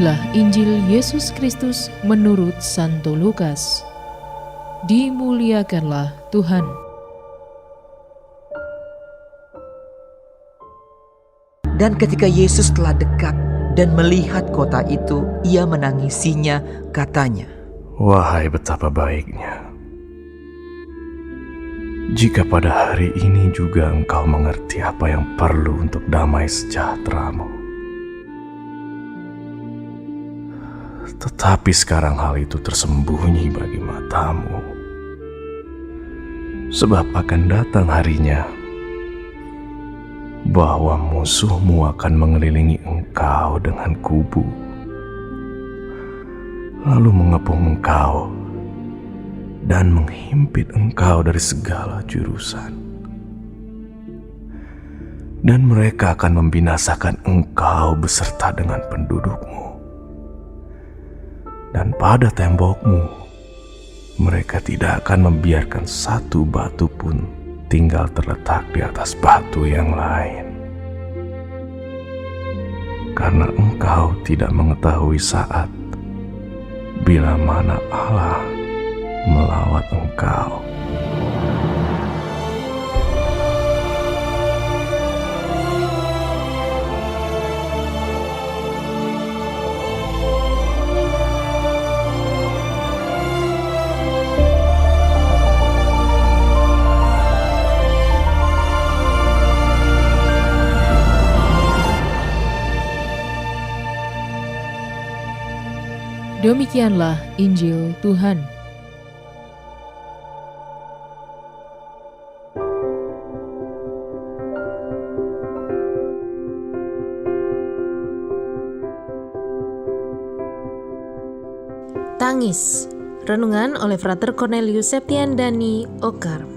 Inilah Injil Yesus Kristus menurut Santo Lukas. Dimuliakanlah Tuhan. Dan ketika Yesus telah dekat dan melihat kota itu, ia menangisinya, katanya, "Wahai betapa baiknya, jika pada hari ini juga engkau mengerti apa yang perlu untuk damai sejahteramu. Tetapi sekarang hal itu tersembunyi bagi matamu. Sebab akan datang harinya bahwa musuhmu akan mengelilingi engkau dengan kubu, lalu mengepung engkau dan menghimpit engkau dari segala jurusan. Dan mereka akan membinasakan engkau beserta dengan pendudukmu. Dan pada tembokmu, mereka tidak akan membiarkan satu batu pun tinggal terletak di atas batu yang lain. Karena engkau tidak mengetahui saat bila mana Allah melawat engkau." Demikianlah Injil Tuhan. Tangis, renungan oleh Frater Cornelius Septian Dani Okar.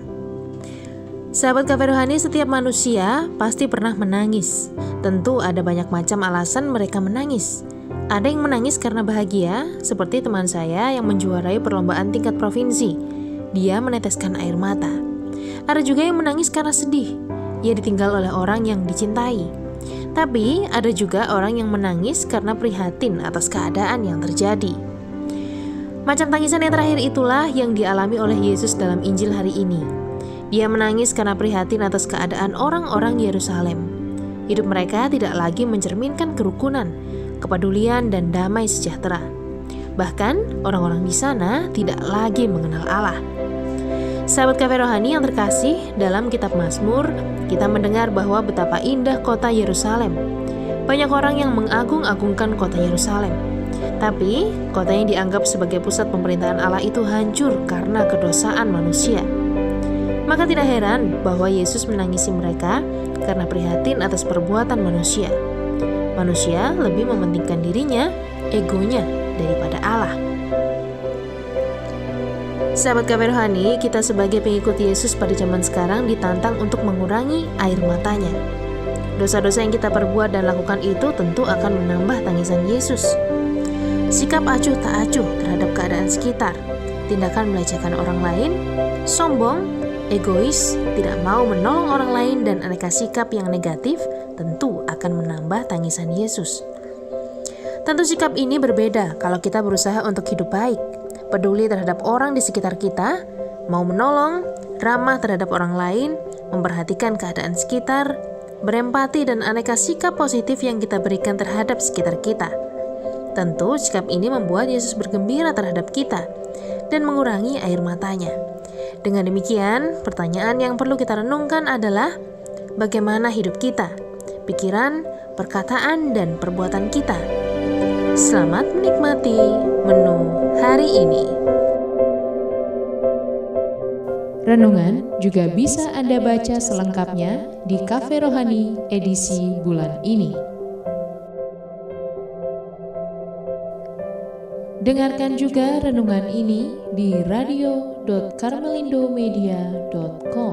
Sahabat Cafe Rohani, setiap manusia pasti pernah menangis. Tentu ada banyak macam alasan mereka menangis. Ada yang menangis karena bahagia, seperti teman saya yang menjuarai perlombaan tingkat provinsi. Dia meneteskan air mata. Ada juga yang menangis karena sedih. Ia ditinggal oleh orang yang dicintai. Tapi ada juga orang yang menangis karena prihatin atas keadaan yang terjadi. Macam tangisan yang terakhir itulah yang dialami oleh Yesus dalam Injil hari ini. Dia menangis karena prihatin atas keadaan orang-orang Yerusalem. Hidup mereka tidak lagi mencerminkan kerukunan, kepedulian, dan damai sejahtera. Bahkan orang-orang di sana tidak lagi mengenal Allah. Sahabat Cafe Rohani yang terkasih, dalam kitab Mazmur kita mendengar bahwa betapa indah kota Yerusalem. Banyak orang yang mengagung-agungkan kota Yerusalem. Tapi kota yang dianggap sebagai pusat pemerintahan Allah itu hancur karena kedosaan manusia. Maka tidak heran bahwa Yesus menangisi mereka karena prihatin atas perbuatan manusia. Manusia lebih mementingkan dirinya, egonya, daripada Allah. Sahabat Cafe Rohani, kita sebagai pengikut Yesus pada zaman sekarang ditantang untuk mengurangi air matanya. Dosa-dosa yang kita perbuat dan lakukan itu tentu akan menambah tangisan Yesus. Sikap acuh tak acuh terhadap keadaan sekitar, tindakan melecehkan orang lain, sombong, egois, tidak mau menolong orang lain, dan aneka sikap yang negatif tentu akan menambah tangisan Yesus. Tentu sikap ini berbeda kalau kita berusaha untuk hidup baik, peduli terhadap orang di sekitar kita, mau menolong, ramah terhadap orang lain, memperhatikan keadaan sekitar, berempati, dan aneka sikap positif yang kita berikan terhadap sekitar kita. Tentu sikap ini membuat Yesus bergembira terhadap kita dan mengurangi air matanya. Dengan demikian, pertanyaan yang perlu kita renungkan adalah bagaimana hidup kita, pikiran, perkataan, dan perbuatan kita. Selamat menikmati menu hari ini. Renungan juga bisa Anda baca selengkapnya di Cafe Rohani edisi bulan ini. Dengarkan juga renungan ini di radio.karmelindomedia.com.